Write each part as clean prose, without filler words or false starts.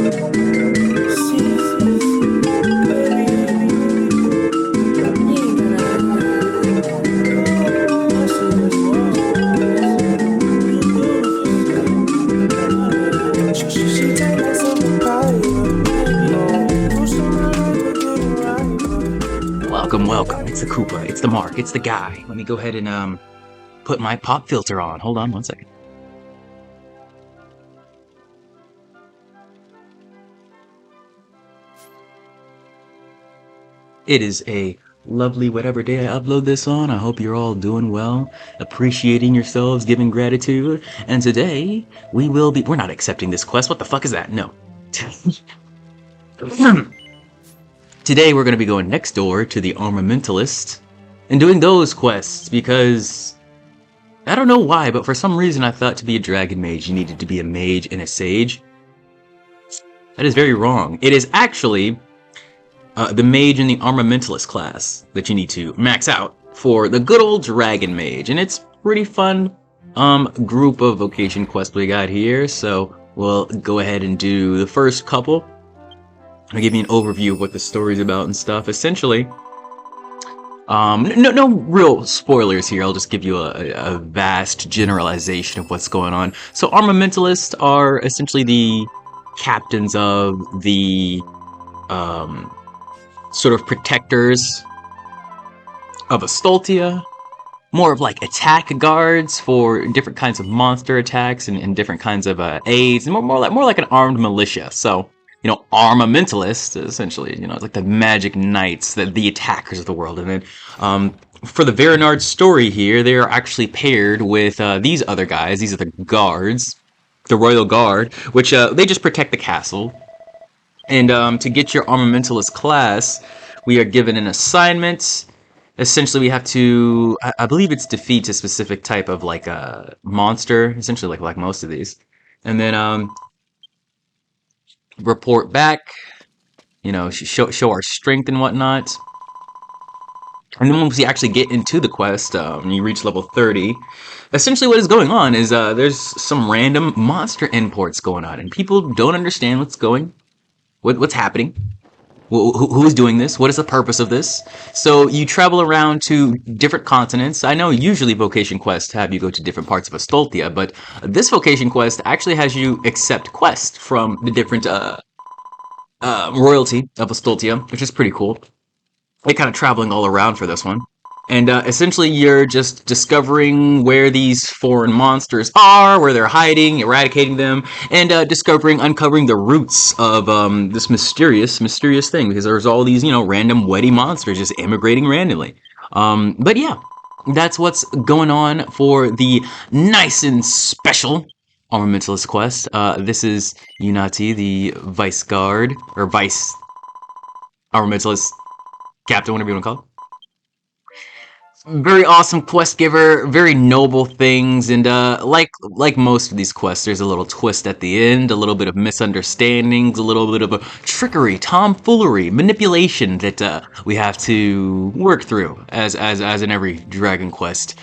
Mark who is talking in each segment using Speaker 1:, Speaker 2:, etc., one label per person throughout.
Speaker 1: Welcome. It's the Koopa. It's the Mark. It's the guy. Let me go ahead and put my pop filter on. Hold on one second. It is a lovely whatever day I upload this on. I hope you're all doing well, appreciating yourselves, giving gratitude. And today we're not accepting this quest. What the fuck is that? No. Today we're going to be going next door to the Armamentalist and doing those quests because I don't know why, but for some reason I thought to be a dragon mage you needed to be a mage and a sage. That is very wrong. It is actually the mage and the Armamentalist class that you need to max out for the good old dragon mage, and it's pretty fun group of vocation quests we got here. So we'll go ahead and do the first couple. I'll give you an overview of what the story's about and stuff. Essentially, no real spoilers here. I'll just give you a vast generalization of what's going on. So Armamentalists are essentially the captains of the sort of protectors of Astoltia. More of like attack guards for different kinds of monster attacks and different kinds of aids, and more like an armed militia. So, you know, Armamentalists, essentially, you know, it's like the magic knights, the attackers of the world. And then for the Veronard story here, they are actually paired with these other guys. These are the guards, the Royal Guard, which they just protect the castle. And to get your Armamentalist class, we are given an assignment. Essentially, we have to, I believe it's defeat a specific type of like a monster, essentially like most of these. And then report back, you know, show our strength and whatnot. And then once we actually get into the quest, you reach level 30, essentially what is going on is there's some random monster imports going on, and people don't understand what's happening. Who is doing this? What is the purpose of this? So you travel around to different continents. I know usually vocation quests have you go to different parts of Astoltia, but this vocation quest actually has you accept quests from the different royalty of Astoltia, which is pretty cool. You're kind of traveling all around for this one. And essentially you're just discovering where these foreign monsters are, where they're hiding, eradicating them, and uncovering the roots of this mysterious thing, because there's all these, you know, random wetty monsters just immigrating randomly. But yeah, that's what's going on for the nice and special Armamentalist quest. This is Unati, the vice guard, or vice Armamentalist captain, whatever you want to call it. Very awesome quest giver, very noble things, and like most of these quests, there's a little twist at the end, a little bit of misunderstandings, a little bit of a trickery, tomfoolery, manipulation that we have to work through, as in every Dragon Quest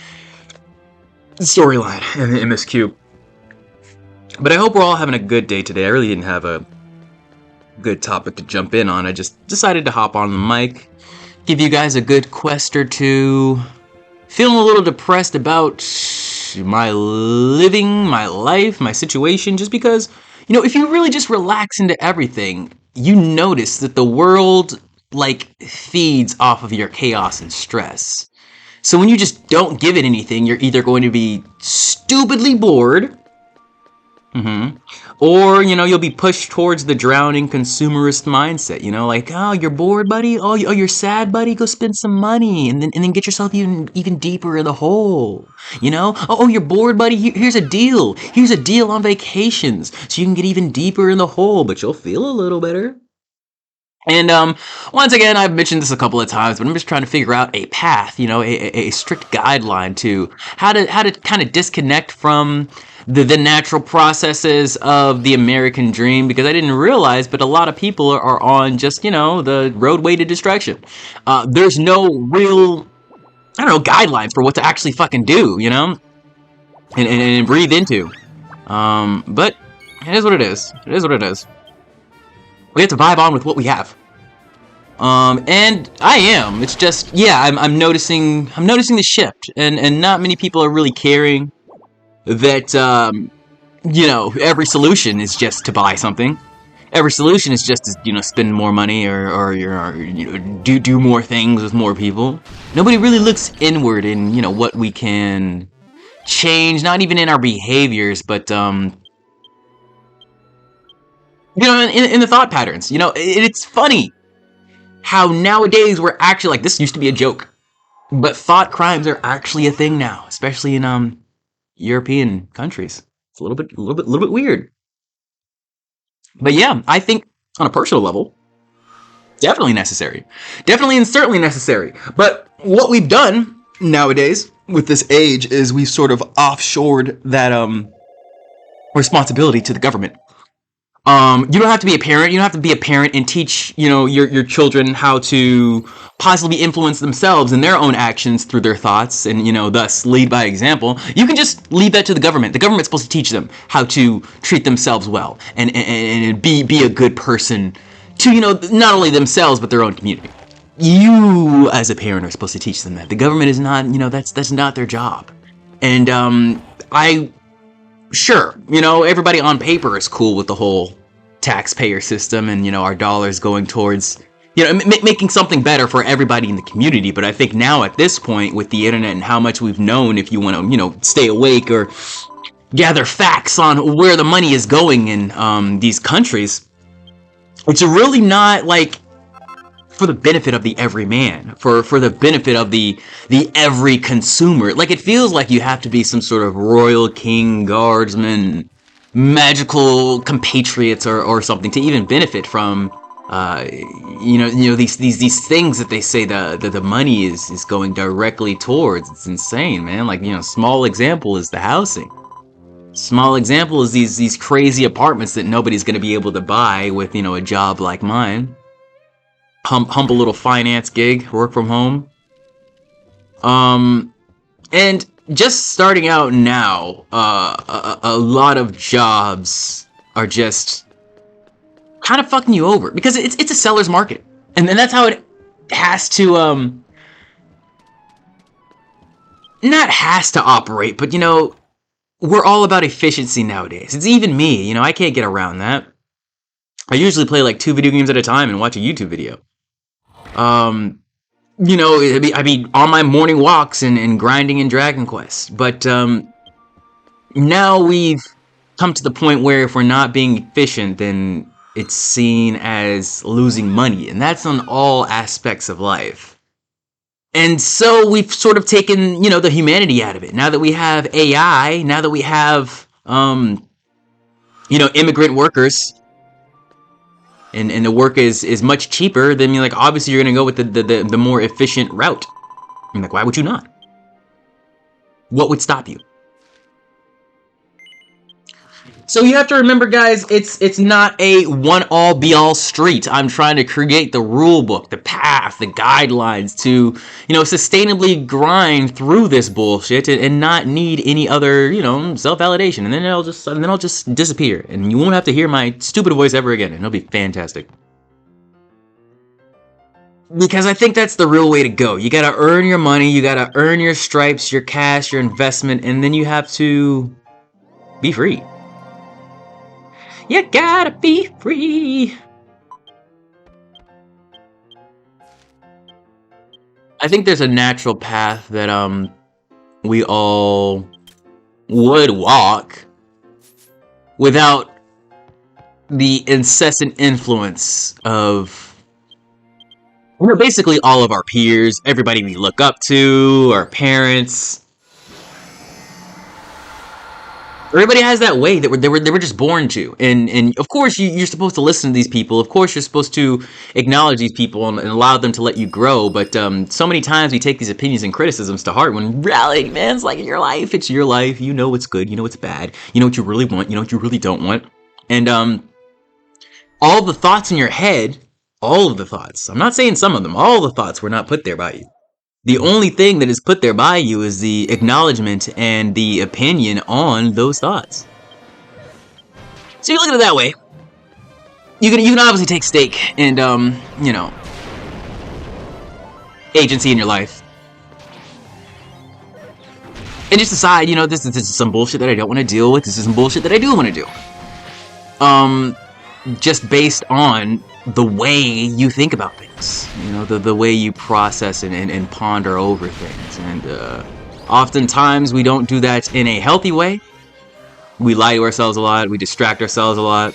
Speaker 1: storyline in the MSQ. But I hope we're all having a good day today. I really didn't have a good topic to jump in on. I just decided to hop on the mic, give you guys a good quest or two. Feeling a little depressed about my living, my life, my situation, just because, you know, if you really just relax into everything, you notice that the world, like, feeds off of your chaos and stress. So when you just don't give it anything, you're either going to be stupidly bored, or, you know, you'll be pushed towards the drowning consumerist mindset, you know, like, oh, you're bored, buddy? Oh, you're sad, buddy? Go spend some money and then get yourself even deeper in the hole, you know? Oh, you're bored, buddy? Here's a deal. Here's a deal on vacations so you can get even deeper in the hole, but you'll feel a little better. And once again, I've mentioned this a couple of times, but I'm just trying to figure out a path, you know, a strict guideline to how to kind of disconnect from the natural processes of the American dream, because I didn't realize, but a lot of people are on just, you know, the roadway to destruction. There's no real, I don't know, guidelines for what to actually fucking do, you know, and breathe into. But it is what it is. It is what it is. We have to vibe on with what we have. And I am. It's just, yeah, I'm noticing the shift, and not many people are really caring that, you know, every solution is just to buy something. Every solution is just to, you know, spend more money or you know, do more things with more people. Nobody really looks inward in, you know, what we can change, not even in our behaviors, but, you know, in the thought patterns. You know, it's funny how nowadays we're actually, like, this used to be a joke, but thought crimes are actually a thing now, especially in European countries. It's a little bit weird. But yeah, I think on a personal level, definitely necessary. Definitely and certainly necessary. But what we've done nowadays with this age is we've sort of offshored that responsibility to the government. You don't have to be a parent. You don't have to be a parent and teach, you know, your children how to possibly influence themselves in their own actions through their thoughts, and, you know, thus lead by example. You can just leave that to the government. The government's supposed to teach them how to treat themselves well and be a good person to, you know, not only themselves but their own community. You as a parent are supposed to teach them that. The government is not, you know, that's not their job. And sure, you know, everybody on paper is cool with the whole taxpayer system and, you know, our dollars going towards, you know, making something better for everybody in the community. But I think now at this point with the internet and how much we've known, if you want to, you know, stay awake or gather facts on where the money is going in these countries, it's really not like for the benefit of the everyman, for the benefit of the every consumer. Like, it feels like you have to be some sort of royal king, guardsman, magical compatriots or something to even benefit from you know these things that they say the money is going directly towards. It's insane, man. Like, you know, small example is the housing. Small example is these crazy apartments that nobody's going to be able to buy with, you know, a job like mine. Humble little finance gig, work from home. And just starting out now, a lot of jobs are just kind of fucking you over because it's a seller's market, and then that's how it has to not has to operate, but, you know, we're all about efficiency nowadays. It's even me, you know, I can't get around that. I usually play like 2 video games at a time and watch a YouTube video. You know, I'd be on my morning walks and grinding in Dragon Quest. But now we've come to the point where if we're not being efficient, then it's seen as losing money. And that's on all aspects of life. And so we've sort of taken, you know, the humanity out of it. Now that we have AI, now that we have, you know, immigrant workers, and the work is much cheaper, then you're like, obviously you're gonna go with the more efficient route. I'm like, why would you not? What would stop you? So you have to remember, guys, it's not a one-all be-all street. I'm trying to create the rule book, the path, the guidelines to, you know, sustainably grind through this bullshit and not need any other, you know, self-validation. And then I'll just disappear, and you won't have to hear my stupid voice ever again, and it'll be fantastic. Because I think that's the real way to go. You gotta earn your money, you gotta earn your stripes, your cash, your investment, and then you have to be free. You gotta be free. I think there's a natural path that we all would walk without the incessant influence of, you know, basically all of our peers, everybody we look up to, our parents. Everybody has that way that they were just born to, and of course you're supposed to listen to these people. Of course you're supposed to acknowledge these people and allow them to let you grow. But so many times we take these opinions and criticisms to heart when reality, man, it's like your life. It's your life. You know what's good. You know what's bad. You know what you really want. You know what you really don't want. And all the thoughts in your head, all of the thoughts. I'm not saying some of them. All the thoughts were not put there by you. The only thing that is put there by you is the acknowledgement and the opinion on those thoughts. So you look at it that way. you can obviously take stake in you know, agency in your life, and just decide, you know, this is some bullshit that I don't want to deal with. This is some bullshit that I do want to do. Just based on the way you think about things, you know, the way you process and ponder over things. And oftentimes we don't do that in a healthy way. We lie to ourselves a lot. We distract ourselves a lot.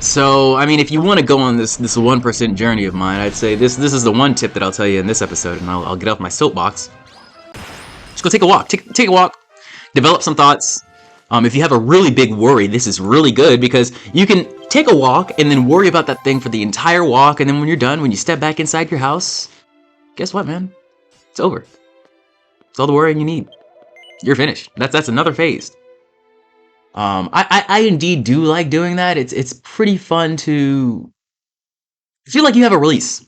Speaker 1: So, I mean, if you want to go on this 1% journey of mine, I'd say this is the one tip that I'll tell you in this episode, and I'll get off my soapbox. Just go take a walk. Take a walk. Develop some thoughts. If you have a really big worry, this is really good because you can take a walk and then worry about that thing for the entire walk, and then when you're done, when you step back inside your house, guess what, man? It's over. It's all the worrying you need. You're finished. That's another phase. I indeed do like doing that. It's pretty fun to feel like you have a release.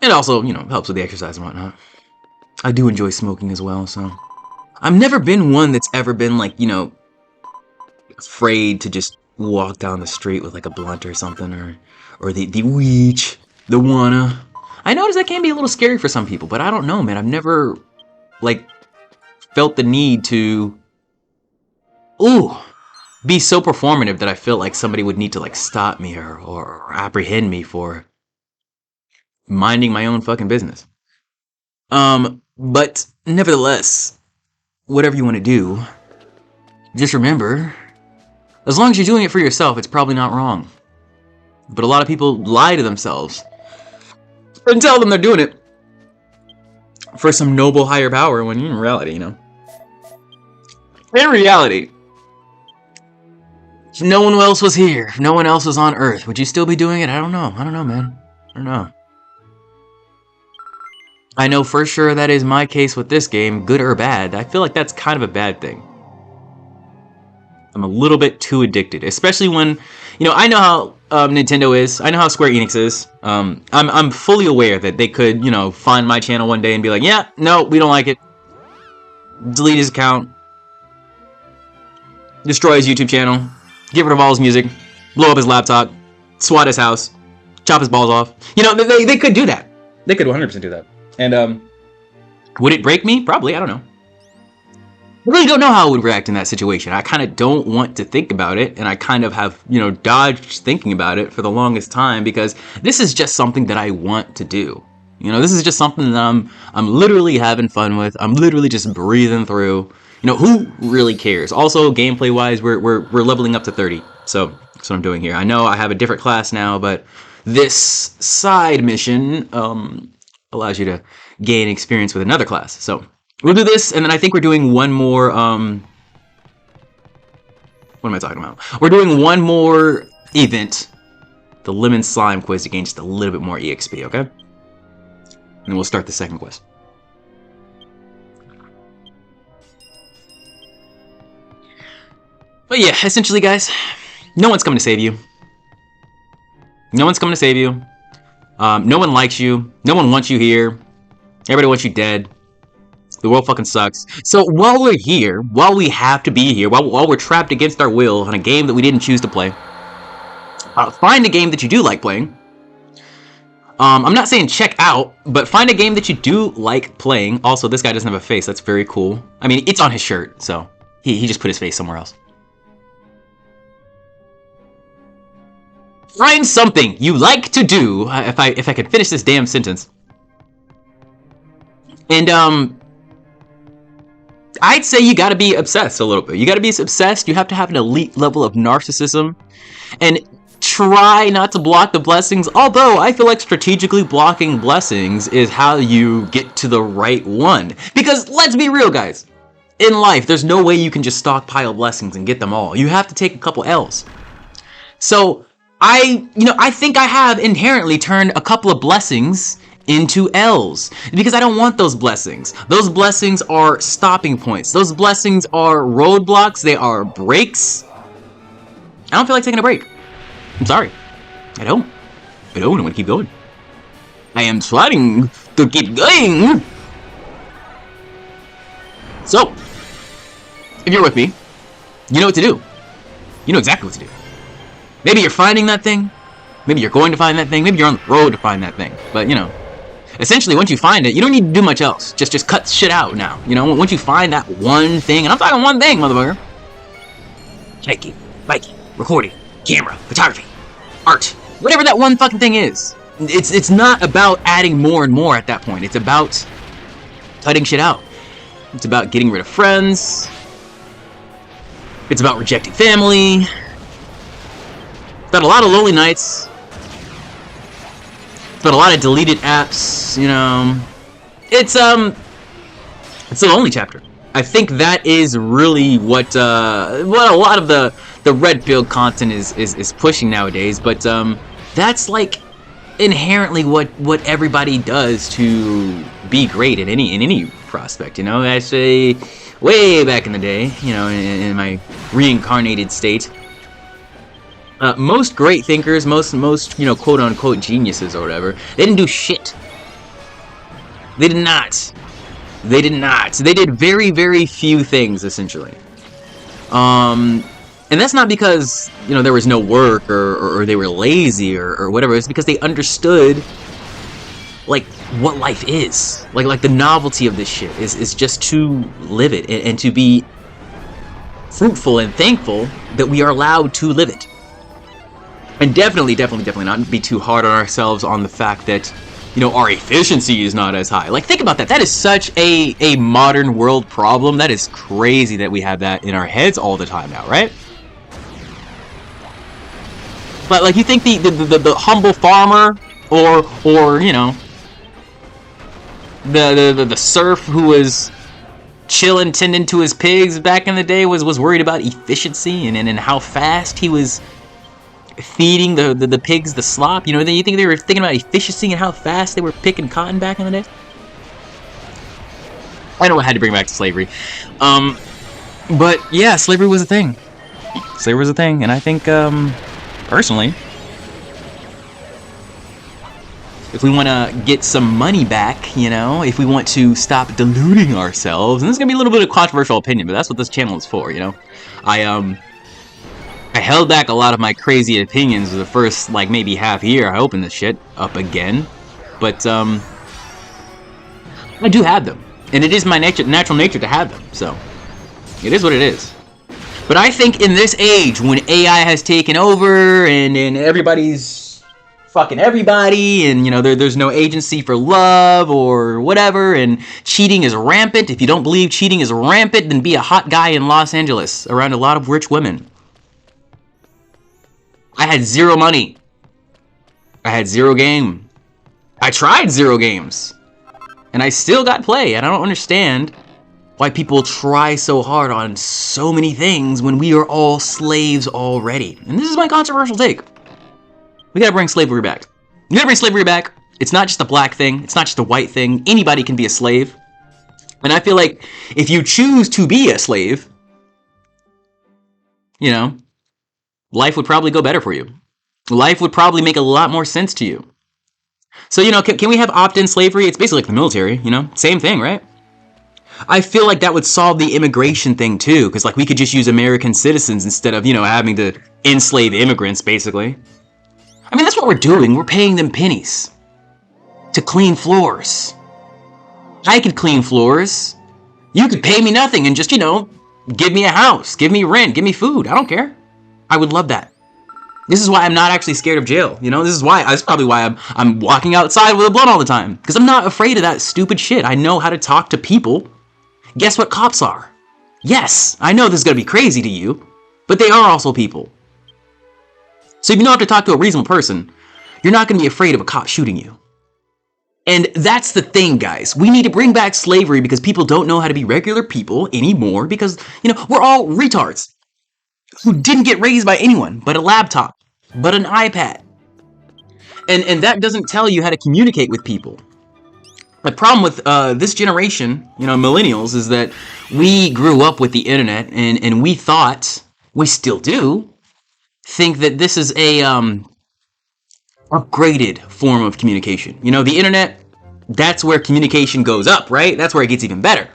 Speaker 1: It also, you know, helps with the exercise and whatnot. I do enjoy smoking as well, so I've never been one that's ever been like, you know, afraid to just walk down the street with like a blunt or something, or the weech, the wanna. I notice that can be a little scary for some people, but I don't know, man. I've never like felt the need to be so performative that I feel like somebody would need to like stop me or apprehend me for minding my own fucking business. But nevertheless, whatever you want to do, just remember, as long as you're doing it for yourself, it's probably not wrong. But a lot of people lie to themselves and tell them they're doing it for some noble higher power when in reality, you know. In reality, if no one else was here, if no one else was on Earth, would you still be doing it? I don't know, man. I don't know. I know for sure that is my case with this game, good or bad. I feel like that's kind of a bad thing. I'm a little bit too addicted, especially when, you know, I know how Nintendo is. I know how Square Enix is. I'm fully aware that they could, you know, find my channel one day and be like, yeah, no, we don't like it. Delete his account. Destroy his YouTube channel. Get rid of all his music. Blow up his laptop. SWAT his house. Chop his balls off. You know, they could do that. They could 100% do that. And, would it break me? Probably, I don't know. I really don't know how I would react in that situation. I kind of don't want to think about it, and I kind of have, you know, dodged thinking about it for the longest time because this is just something that I want to do. You know, this is just something that I'm literally having fun with. I'm literally just breathing through. You know, who really cares? Also, gameplay-wise, we're leveling up to 30, so that's what I'm doing here. I know I have a different class now, but this side mission, allows you to gain experience with another class. So we'll do this, and then I think we're doing one more, what am I talking about? We're doing one more event, the Lemon Slime Quiz, to gain just a little bit more EXP, okay? And then we'll start the second quest. But yeah, essentially, guys, no one's coming to save you. No one's coming to save you. No one likes you. No one wants you here. Everybody wants you dead. The world fucking sucks. So while we're here, while we have to be here, while we're trapped against our will on a game that we didn't choose to play, find a game that you do like playing. I'm not saying check out, but find a game that you do like playing. Also, this guy doesn't have a face. That's very cool. I mean, it's on his shirt, so he just put his face somewhere else. Find something you like to do, if I could finish this damn sentence. And, I'd say you gotta be obsessed a little bit. You gotta be obsessed, you have to have an elite level of narcissism, and try not to block the blessings, although I feel like strategically blocking blessings is how you get to the right one. Because, let's be real, guys. In life, there's no way you can just stockpile blessings and get them all. You have to take a couple L's. So, I think I have inherently turned a couple of blessings into L's because I don't want those blessings. Those blessings are stopping points. Those blessings are roadblocks. They are breaks. I don't feel like taking a break. I'm sorry. I don't. I want to keep going. I am trying to keep going. So, if you're with me, you know what to do. You know exactly what to do. Maybe you're finding that thing. Maybe you're going to find that thing. Maybe you're on the road to find that thing. But, you know, essentially, once you find it, you don't need to do much else. Just cut shit out now. You know, once you find that one thing, and I'm talking one thing, motherfucker. Hiking, biking, recording, camera, photography, art, whatever that one fucking thing is. It's not about adding more and more at that point. It's about cutting shit out. It's about getting rid of friends. It's about rejecting family. It's about a lot of lonely nights. It's about a lot of deleted apps, you know. It's a lonely chapter. I think that is really what a lot of the red pill content is pushing nowadays. But that's like inherently what everybody does to be great in any prospect. You know, I say way back in the day, you know, in my reincarnated state, most great thinkers, most you know, quote unquote geniuses or whatever, they didn't do shit. They did not. They did not. They did very, very few things, essentially. And that's not because, you know, there was no work or they were lazy or whatever. It's because they understood, like, what life is. Like the novelty of this shit is just to live it and to be fruitful and thankful that we are allowed to live it. And definitely not be too hard on ourselves on the fact that, you know, our efficiency is not as high. Like, think about that. That is such a modern world problem. That is crazy that we have that in our heads all the time now, right? But, like, you think the humble farmer or you know, the serf who was chilling, tending to his pigs back in the day was worried about efficiency and how fast he was feeding the pigs the slop? You know, you think they were thinking about efficiency and how fast they were picking cotton back in the day? I know I had to bring back to slavery. But yeah, slavery was a thing. Slavery was a thing, and I think, personally, if we want to get some money back, you know, if we want to stop deluding ourselves, and this is going to be a little bit of a controversial opinion, but that's what this channel is for, you know? I held back a lot of my crazy opinions for the first, like, maybe half year. I opened this shit up again. But, I do have them. And it is my natural nature to have them. So, it is what it is. But I think in this age, when AI has taken over, and everybody's fucking everybody, and, you know, there's no agency for love or whatever, and cheating is rampant. If you don't believe cheating is rampant, then be a hot guy in Los Angeles around a lot of rich women. I had zero money. I had zero game. I tried zero games. And I still got play. And I don't understand why people try so hard on so many things when we are all slaves already. And this is my controversial take. We gotta bring slavery back. You gotta bring slavery back. It's not just a black thing. It's not just a white thing. Anybody can be a slave. And I feel like if you choose to be a slave, you know, life would probably go better for you. Life would probably make a lot more sense to you. So, you know, can we have opt-in slavery? It's basically like the military, you know? Same thing, right? I feel like that would solve the immigration thing, too. Because, like, we could just use American citizens instead of, you know, having to enslave immigrants, basically. I mean, that's what we're doing. We're paying them pennies to clean floors. I could clean floors. You could pay me nothing and just, you know, give me a house, give me rent, give me food. I don't care. I would love that. This is why I'm not actually scared of jail. You know, that's probably why I'm walking outside with a blunt all the time. Because I'm not afraid of that stupid shit. I know how to talk to people. Guess what cops are? Yes, I know this is going to be crazy to you, but they are also people. So if you know how to talk to a reasonable person, you're not going to be afraid of a cop shooting you. And that's the thing, guys. We need to bring back slavery because people don't know how to be regular people anymore because, you know, we're all retards who didn't get raised by anyone but a laptop, but an iPad. And that doesn't tell you how to communicate with people. The problem with this generation, you know, millennials, is that we grew up with the internet and we thought, we still do, think that this is a upgraded form of communication. You know, the internet, that's where communication goes up, right? That's where it gets even better.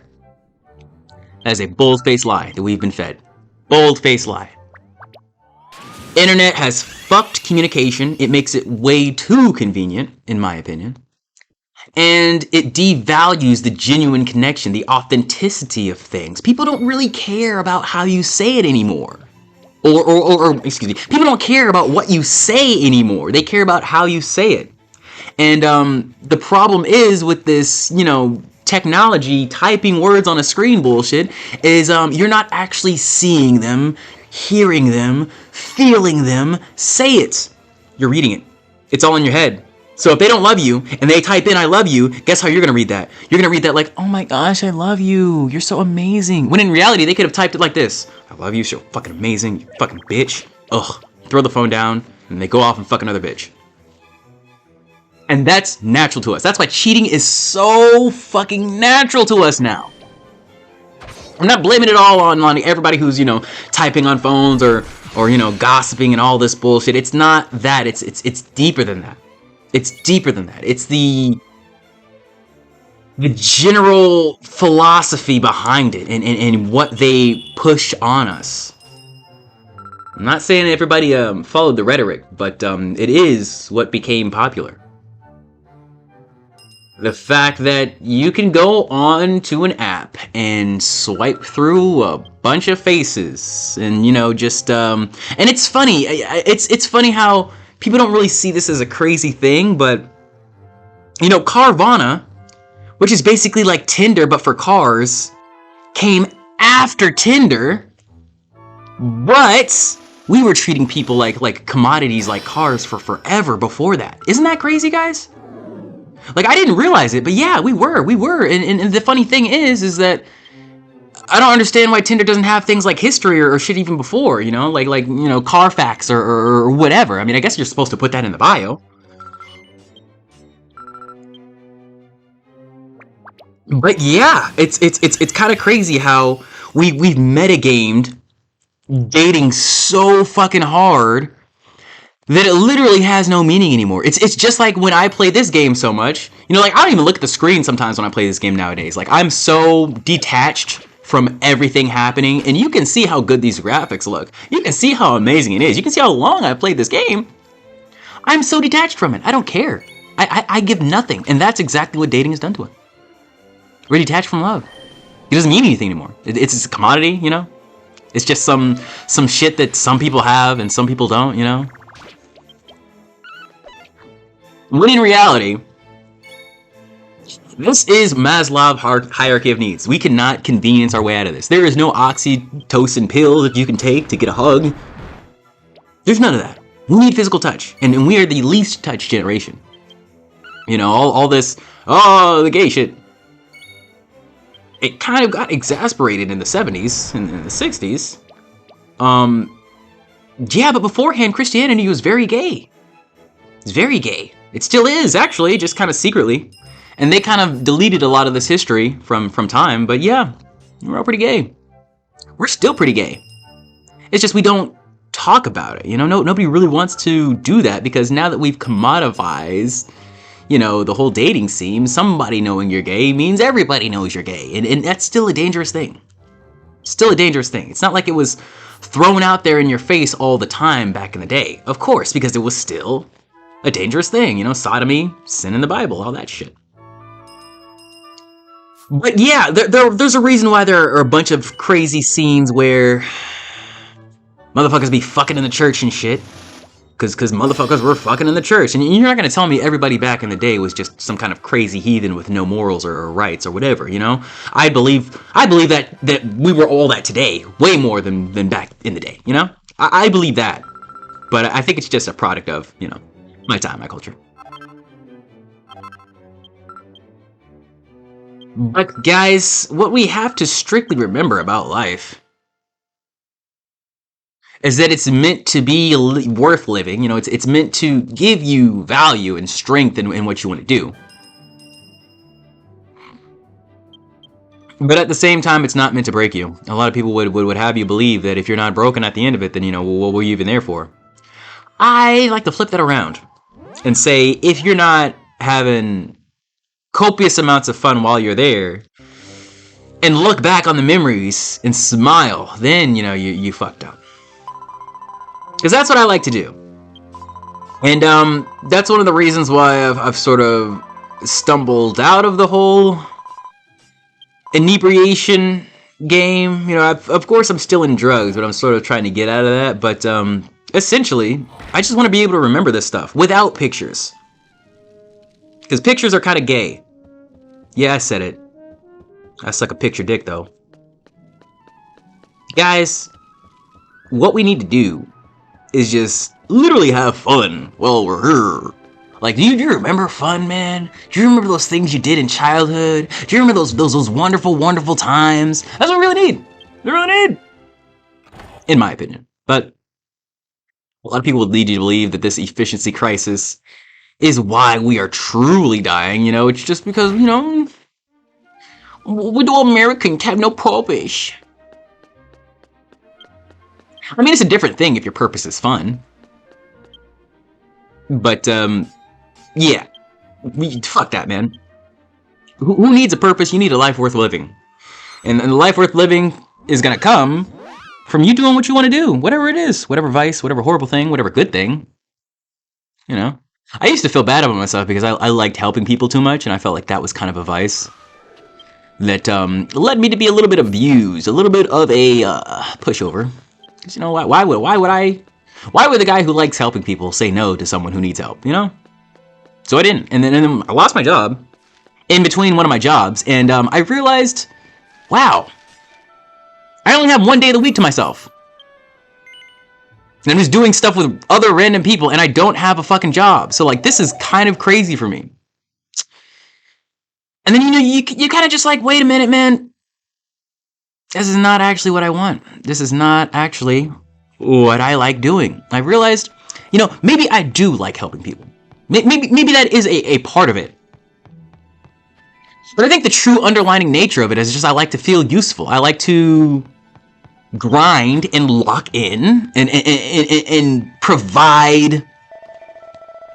Speaker 1: That is a bold-faced lie that we've been fed. Bold-faced lie. Internet has fucked communication. It makes it way too convenient, in my opinion. And it devalues the genuine connection, the authenticity of things. People don't really care about how you say it anymore. Or excuse me, people don't care about what you say anymore. They care about how you say it. And the problem is with this, technology, typing words on a screen bullshit, is you're not actually seeing them, hearing them, feeling them. Say it. You're reading it. It's all in your head. So if they don't love you and they type in "I love you," guess how you're gonna read that? You're gonna read that like, "Oh my gosh, I love you. You're so amazing." When in reality, they could have typed it like this: "I love you. So fucking amazing. You fucking bitch." Ugh. Throw the phone down and they go off and fuck another bitch. And that's natural to us. That's why cheating is so fucking natural to us now. I'm not blaming it all on everybody who's, typing on phones or gossiping and all this bullshit. It's not that. It's deeper than that. It's deeper than that. It's the general philosophy behind it and what they push on us. I'm not saying everybody followed the rhetoric, but it is what became popular. The fact that you can go on to an app and swipe through a bunch of faces and, and it's funny. It's funny how people don't really see this as a crazy thing, but, Carvana, which is basically like Tinder, but for cars, came after Tinder, but we were treating people like commodities, like cars for forever before that. Isn't that crazy, guys? Like, I didn't realize it, but yeah, we were. And the funny thing is that I don't understand why Tinder doesn't have things like history or shit even before, like Carfax or whatever. I mean, I guess you're supposed to put that in the bio. But yeah, it's kind of crazy how we've metagamed dating so fucking hard that it literally has no meaning anymore. It's just like when I play this game so much, I don't even look at the screen sometimes when I play this game nowadays. Like, I'm so detached from everything happening, and you can see how good these graphics look. You can see how amazing it is. You can see how long I've played this game. I'm so detached from it. I don't care. I give nothing, and that's exactly what dating has done to it. We're detached from love. It doesn't mean anything anymore. It's a commodity, It's just some shit that some people have and some people don't, When in reality, this is Maslow's hierarchy of needs. We cannot convenience our way out of this. There is no oxytocin pill that you can take to get a hug. There's none of that. We need physical touch, and we are the least touched generation. All this, the gay shit. It kind of got exasperated in the 70s and in the 60s. Yeah, but beforehand, Christianity was very gay. It's very gay. It still is, actually, just kind of secretly. And they kind of deleted a lot of this history from time, but yeah, we're all pretty gay. We're still pretty gay. It's just we don't talk about it, nobody really wants to do that because now that we've commoditized, the whole dating scene, somebody knowing you're gay means everybody knows you're gay, and that's still a dangerous thing. Still a dangerous thing. It's not like it was thrown out there in your face all the time back in the day, of course, because it was still a dangerous thing, sodomy, sin in the Bible, all that shit. But yeah, there's a reason why there are a bunch of crazy scenes where motherfuckers be fucking in the church and shit. Because motherfuckers were fucking in the church. And you're not going to tell me everybody back in the day was just some kind of crazy heathen with no morals or rights or whatever, I believe that we were all that today, way more than back in the day, I believe that. But I think it's just a product of, my time, my culture. But guys, what we have to strictly remember about life is that it's meant to be worth living. It's meant to give you value and strength in what you want to do. But at the same time, it's not meant to break you. A lot of people would have you believe that if you're not broken at the end of it, then, what were you even there for? I like to flip that around and say, if you're not having copious amounts of fun while you're there, and look back on the memories and smile, then, you know, you fucked up. Because that's what I like to do. And that's one of the reasons why I've sort of stumbled out of the whole inebriation game. You know, of course I'm still in drugs, but I'm sort of trying to get out of that. But essentially, I just want to be able to remember this stuff without pictures. Because pictures are kind of gay. Yeah, I said it. I suck a picture dick, though. Guys, what we need to do is just literally have fun while we're here. Like, do you remember fun, man? Do you remember those things you did in childhood? Do you remember those wonderful, wonderful times? That's what we really need. We really need. In my opinion. But a lot of people would lead you to believe that this efficiency crisis is why we are truly dying. You know, it's just because, you know, we do Americans have no purpose. I mean, it's a different thing if your purpose is fun. But, yeah. Fuck that, man. Who needs a purpose? You need a life worth living. And the life worth living is gonna come from you doing what you want to do. Whatever it is. Whatever vice, whatever horrible thing, whatever good thing. You know? I used to feel bad about myself because I liked helping people too much, and I felt like that was kind of a vice that led me to be a little bit abused, a little bit of a pushover. Because, you know, why would the guy who likes helping people say no to someone who needs help, you know? So I didn't. And then I lost my job in between one of my jobs, and I realized, wow, I only have one day of the week to myself. And I'm just doing stuff with other random people, and I don't have a fucking job. So, like, this is kind of crazy for me. And then, you know, you kind of just like, wait a minute, man. This is not actually what I want. This is not actually what I like doing. I realized, you know, maybe I do like helping people. Maybe that is a part of it. But I think the true underlying nature of it is just I like to feel useful. I like to grind and lock in and provide,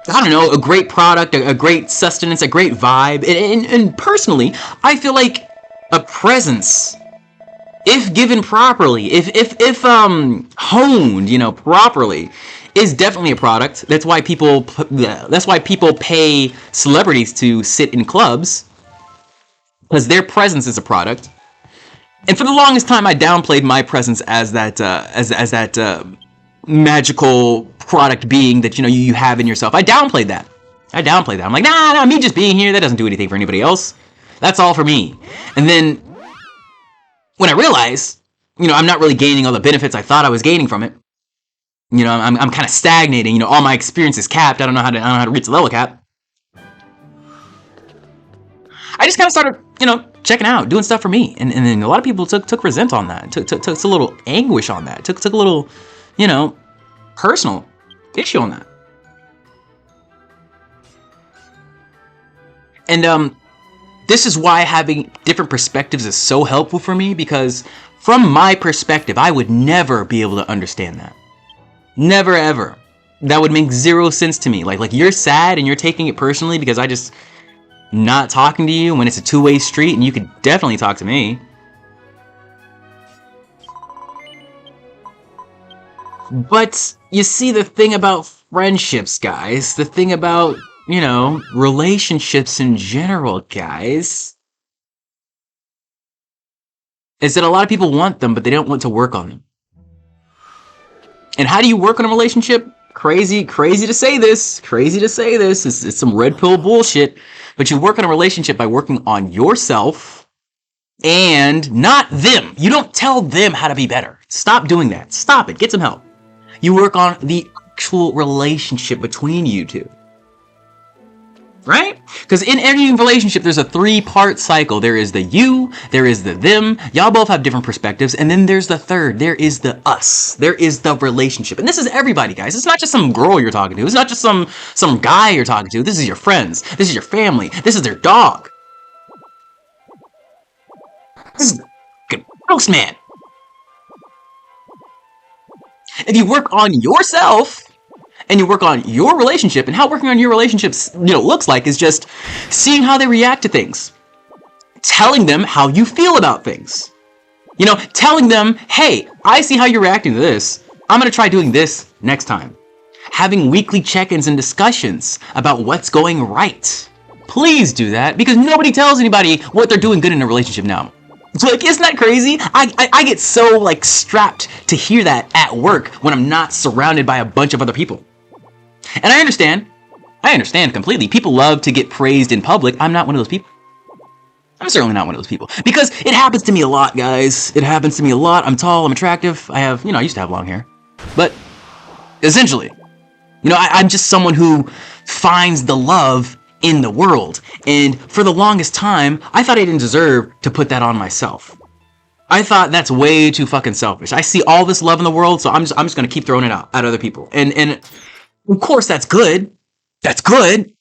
Speaker 1: I don't know, a great product, a great sustenance, a great vibe. And personally, I feel like a presence, if given properly, if honed, you know, properly, is definitely a product. That's why people pay celebrities to sit in clubs, because their presence is a product. And for the longest time, I downplayed my presence as that magical product being that, you know, you have in yourself. I downplayed that. I'm like, nah, me just being here, that doesn't do anything for anybody else. That's all for me. And then when I realized, you know, I'm not really gaining all the benefits I thought I was gaining from it. You know, I'm kind of stagnating. You know, all my experience is capped. I don't know how to reach the level cap. I just kind of started, you know, checking out, doing stuff for me, and then a lot of people took resent on that, took a little anguish on that, took a little, you know, personal issue on that. And this is why having different perspectives is so helpful for me, because from my perspective, I would never be able to understand that. Never ever. That would make zero sense to me. Like you're sad and you're taking it personally because I just not talking to you when it's a two-way street, and you could definitely talk to me. But you see, the thing about friendships, guys, the thing about, you know, relationships in general, guys, is that a lot of people want them, but they don't want to work on them. And how do you work on a relationship? Crazy to say this. It's some red pill bullshit. But you work on a relationship by working on yourself and not them. You don't tell them how to be better. Stop doing that. Stop it. Get some help. You work on the actual relationship between you two. Right? Because in any relationship, there's a 3-part cycle. There is the you, there is the them. Y'all both have different perspectives. And then there's the third. There is the us. There is the relationship. And this is everybody, guys. It's not just some girl you're talking to. It's not just some guy you're talking to. This is your friends. This is your family. This is their dog. This is the postman. If you work on yourself, and you work on your relationship, and how working on your relationships, you know, looks like is just seeing how they react to things. telling them how you feel about things. You know, telling them, hey, I see how you're reacting to this. I'm going to try doing this next time. Having weekly check-ins and discussions about what's going right. Please do that, because nobody tells anybody what they're doing good in a relationship now. So, like, isn't that crazy? I get so, like, strapped to hear that at work when I'm not surrounded by a bunch of other people. And I understand completely. People love to get praised in public. I'm not one of those people. I'm certainly not one of those people. Because it happens to me a lot, guys. It happens to me a lot. I'm tall, I'm attractive. I used to have long hair. But, essentially, I'm just someone who finds the love in the world. And for the longest time, I thought I didn't deserve to put that on myself. I thought that's way too fucking selfish. I see all this love in the world, so I'm just gonna keep throwing it out at other people. And of course that's good. That's good.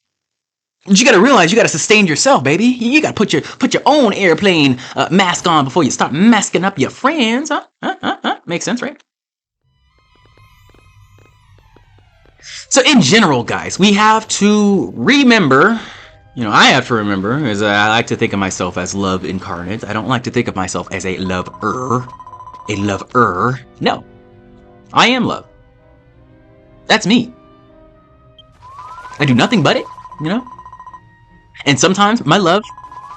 Speaker 1: But you gotta realize you gotta sustain yourself, baby. You gotta put your own airplane mask on before you start masking up your friends, huh? Makes sense, right? So in general, guys, we have to remember, I have to remember, as I like to think of myself as love incarnate. I don't like to think of myself as a lover. No, I am love. That's me. I do nothing but it, And sometimes my love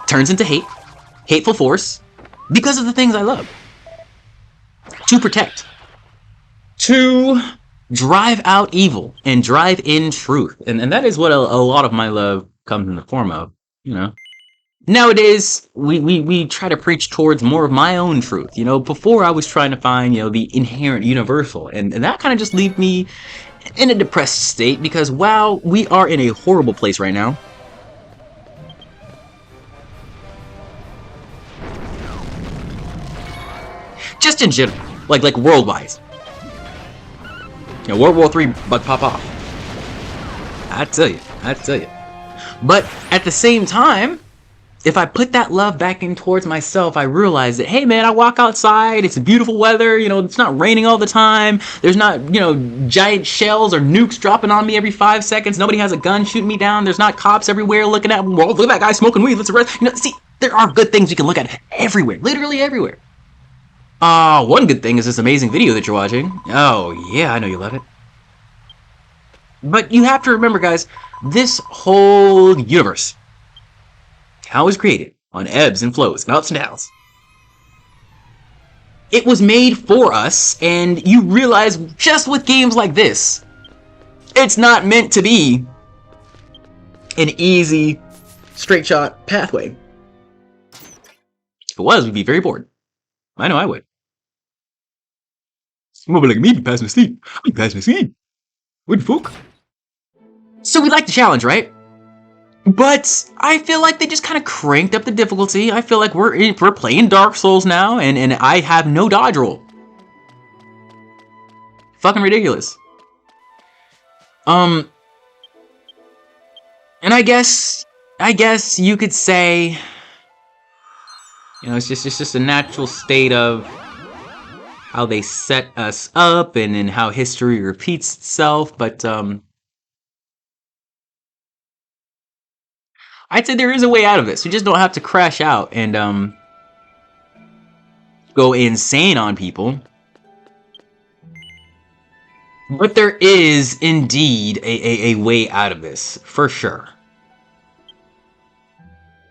Speaker 1: turns into hate, hateful force, because of the things I love. To protect. To drive out evil and drive in truth. And that is what a lot of my love comes in the form of, Nowadays, we try to preach towards more of my own truth. Before I was trying to find, the inherent universal. And that kind of just leaves me in a depressed state because, wow, we are in a horrible place right now. Just in general, like worldwide. World War III but pop off. I tell you. But at the same time, if I put that love back in towards myself, I realize that, hey man, I walk outside, it's beautiful weather, it's not raining all the time, there's not, giant shells or nukes dropping on me every 5 seconds, nobody has a gun shooting me down, there's not cops everywhere looking at me, well, look at that guy smoking weed, let's arrest, see, there are good things you can look at everywhere, literally everywhere. One good thing is this amazing video that you're watching. Oh, yeah, I know you love it. But you have to remember, guys, this whole universe, how it was created on ebbs and flows and ups and downs. It was made for us, and you realize just with games like this, it's not meant to be an easy, straight shot pathway. If it was, we'd be very bored. I know I would. Well, but like me, pass my sleep. What the fuck? So we like the challenge, right? But I feel like they just kind of cranked up the difficulty. I feel like we're playing Dark Souls now, and I have no dodge roll. Fucking ridiculous. And I guess you could say, it's just a natural state of how they set us up and how history repeats itself, but I'd say there is a way out of this. You just don't have to crash out and go insane on people. But there is indeed a way out of this, for sure.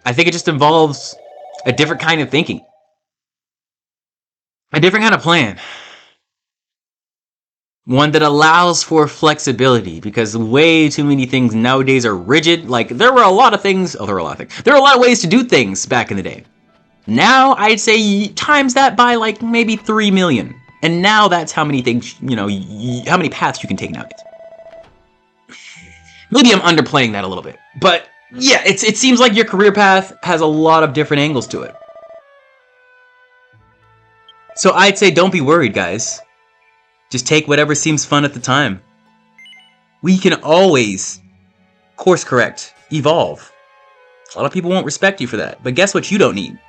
Speaker 1: I think it just involves a different kind of thinking. A different kind of plan. One that allows for flexibility, because way too many things nowadays are rigid. Like, there were a lot of ways to do things back in the day. Now, I'd say times that by like maybe 3 million. And now that's how many things, how many paths you can take nowadays. Maybe I'm underplaying that a little bit. But yeah, it seems like your career path has a lot of different angles to it. So I'd say don't be worried, guys. Just take whatever seems fun at the time. We can always course correct, evolve. A lot of people won't respect you for that, but guess what you don't need?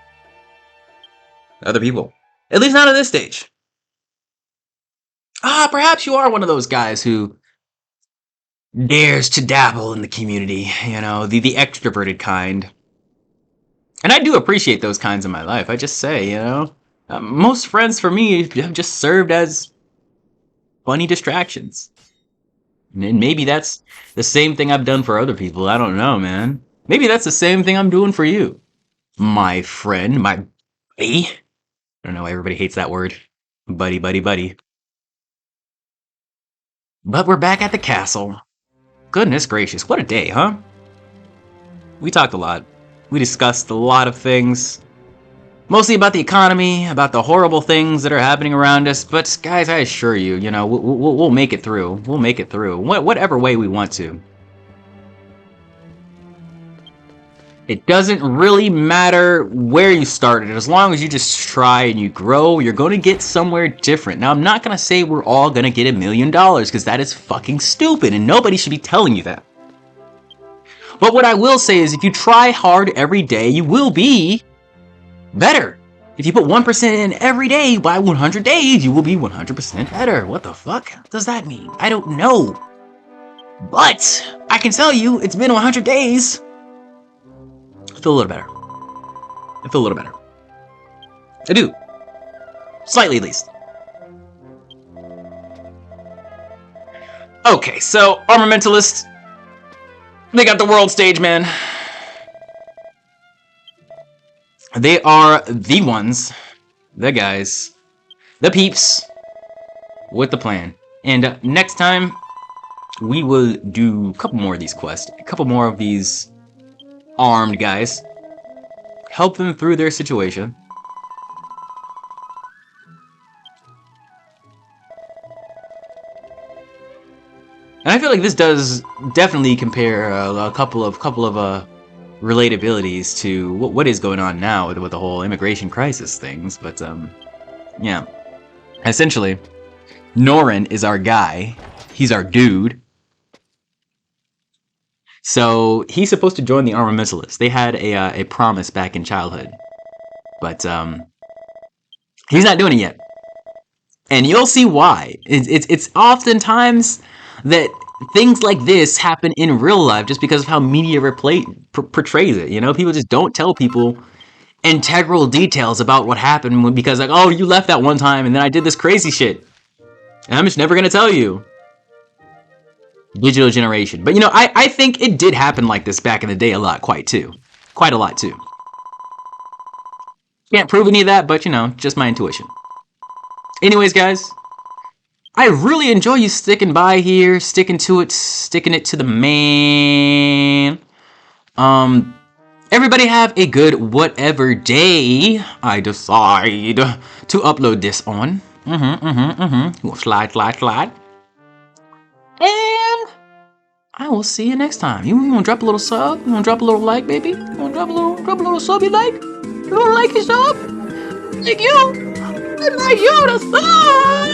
Speaker 1: Other people. At least not at this stage. Perhaps you are one of those guys who dares to dabble in the community, the extroverted kind. And I do appreciate those kinds in my life. I just say, most friends for me have just served as funny distractions. And maybe that's the same thing I've done for other people. I don't know, man. Maybe that's the same thing I'm doing for you. My friend, my buddy. I don't know, everybody hates that word. Buddy, buddy, buddy. But we're back at the castle. Goodness gracious, what a day, huh? We talked a lot. We discussed a lot of things. Mostly about the economy, about the horrible things that are happening around us. But guys, I assure you, we'll make it through. We'll make it through. Whatever way we want to. It doesn't really matter where you started. As long as you just try and you grow, you're going to get somewhere different. Now, I'm not going to say we're all going to get $1 million because that is fucking stupid and nobody should be telling you that. But what I will say is if you try hard every day, you will be better. If you put 1% in every day by 100 days, you will be 100% better. What the fuck does that mean? I don't know. But I can tell you it's been 100 days. I feel a little better. I feel a little better. I do. Slightly at least. Okay, so Armamentalists. They got the world stage, man. They are the ones, the guys, the peeps with the plan. And next time, we will do a couple more of these quests. A couple more of these armed guys. Help them through their situation. And I feel like this does definitely compare a couple of relatabilities to what is going on now with the whole immigration crisis things. But yeah, essentially, Norin is our guy. He's our dude. So he's supposed to join the Armamentalists. They had a promise back in childhood, but he's not doing it yet, and you'll see why. It's oftentimes that things like this happen in real life just because of how media portrays it. You know, people just don't tell people integral details about what happened because, like, oh, you left that one time and then I did this crazy shit, and I'm just never gonna tell you. Digital generation. But, I think it did happen like this back in the day a lot, quite a lot too. Can't prove any of that, but, just my intuition. Anyways, guys, I really enjoy you sticking by here, sticking it to the man. Everybody have a good whatever day I decide to upload this on. Slide. And I will see you next time. You want to drop a little sub? You want to drop a little like, baby? You want to drop a little sub? You like? You want to like your sub? Like you? I'd like you to sub.